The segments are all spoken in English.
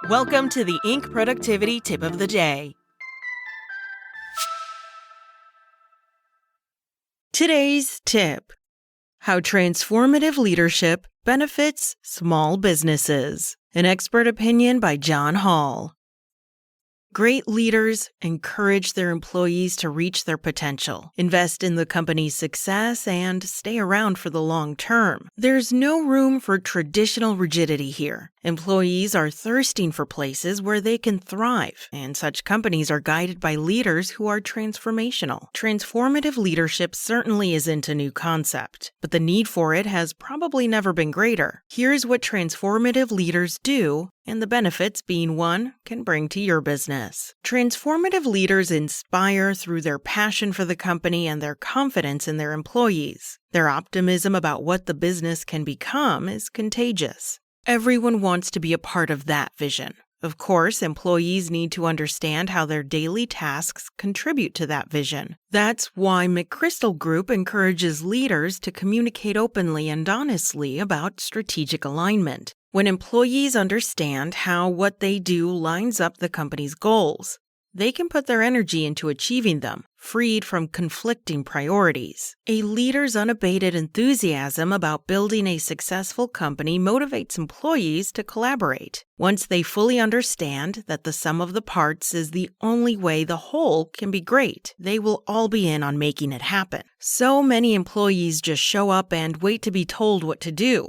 Welcome to the Inc. Productivity Tip of the Day. Today's tip: how transformative leadership benefits small businesses. An expert opinion by John Hall. Great leaders encourage their employees to reach their potential, invest in the company's success, and stay around for the long term. There's no room for traditional rigidity here. Employees are thirsting for places where they can thrive, and such companies are guided by leaders who are transformational. Transformative leadership certainly isn't a new concept, but the need for it has probably never been greater. Here's what transformative leaders do, and the benefits being one can bring to your business. Transformative leaders inspire through their passion for the company and their confidence in their employees. Their optimism about what the business can become is contagious. Everyone wants to be a part of that vision. Of course, employees need to understand how their daily tasks contribute to that vision. That's why McChrystal Group encourages leaders to communicate openly and honestly about strategic alignment. When employees understand how what they do lines up the company's goals, they can put their energy into achieving them, freed from conflicting priorities. A leader's unabated enthusiasm about building a successful company motivates employees to collaborate. Once they fully understand that the sum of the parts is the only way the whole can be great, they will all be in on making it happen. So many employees just show up and wait to be told what to do.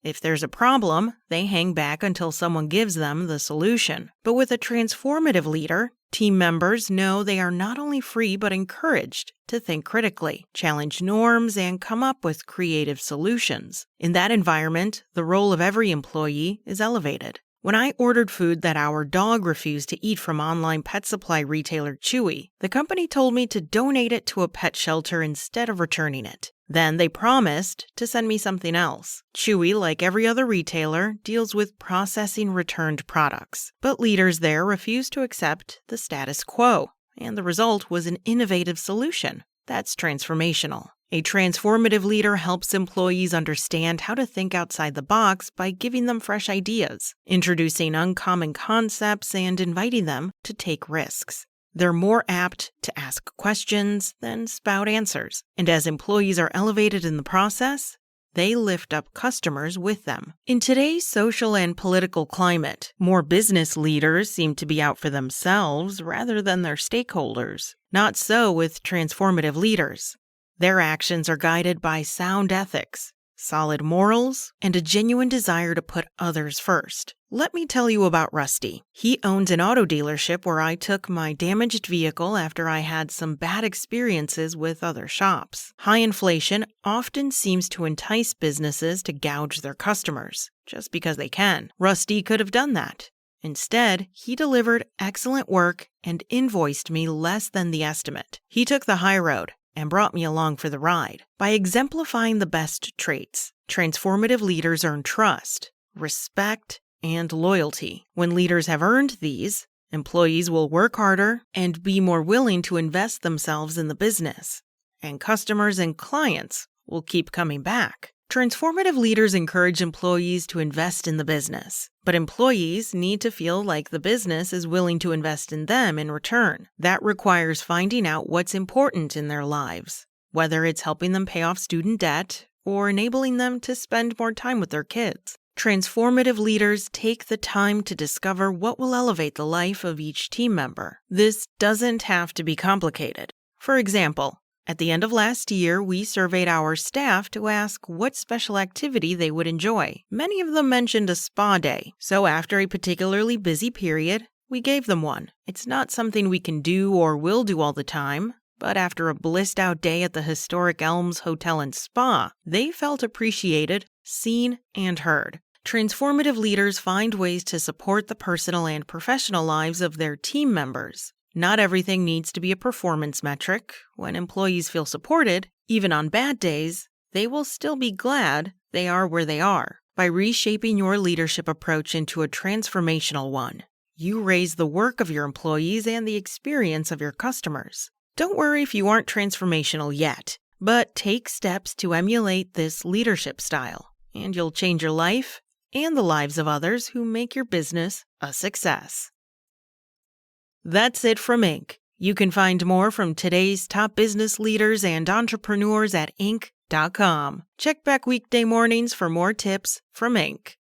If there's a problem, they hang back until someone gives them the solution. But with a transformative leader, team members know they are not only free but encouraged to think critically, challenge norms, and come up with creative solutions. In that environment, the role of every employee is elevated. When I ordered food that our dog refused to eat from online pet supply retailer Chewy, the company told me to donate it to a pet shelter instead of returning it. Then they promised to send me something else. Chewy, like every other retailer, deals with processing returned products. But leaders there refused to accept the status quo, and the result was an innovative solution. That's transformational. A transformative leader helps employees understand how to think outside the box by giving them fresh ideas, introducing uncommon concepts, and inviting them to take risks. They're more apt to ask questions than spout answers, and as employees are elevated in the process, they lift up customers with them. In today's social and political climate, more business leaders seem to be out for themselves rather than their stakeholders. Not so with transformative leaders. Their actions are guided by sound ethics, solid morals, and a genuine desire to put others first. Let me tell you about Rusty. He owns an auto dealership where I took my damaged vehicle after I had some bad experiences with other shops. High inflation often seems to entice businesses to gouge their customers, just because they can. Rusty could have done that. Instead, he delivered excellent work and invoiced me less than the estimate. He took the high road and brought me along for the ride. By exemplifying the best traits, transformative leaders earn trust, respect, and loyalty. When leaders have earned these, employees will work harder and be more willing to invest themselves in the business, and customers and clients will keep coming back. Transformative leaders encourage employees to invest in the business, but employees need to feel like the business is willing to invest in them in return. That requires finding out what's important in their lives, whether it's helping them pay off student debt or enabling them to spend more time with their kids. Transformative leaders take the time to discover what will elevate the life of each team member. This doesn't have to be complicated. For example, at the end of last year, we surveyed our staff to ask what special activity they would enjoy. Many of them mentioned a spa day, so after a particularly busy period, we gave them one. It's not something we can do or will do all the time, but after a blissed-out day at the historic Elms Hotel and Spa, they felt appreciated, seen, and heard. Transformative leaders find ways to support the personal and professional lives of their team members. Not everything needs to be a performance metric. When employees feel supported, even on bad days, they will still be glad they are where they are. By reshaping your leadership approach into a transformational one, you raise the work of your employees and the experience of your customers. Don't worry if you aren't transformational yet, but take steps to emulate this leadership style, and you'll change your life and the lives of others who make your business a success. That's it from Inc. You can find more from today's top business leaders and entrepreneurs at Inc.com. Check back weekday mornings for more tips from Inc.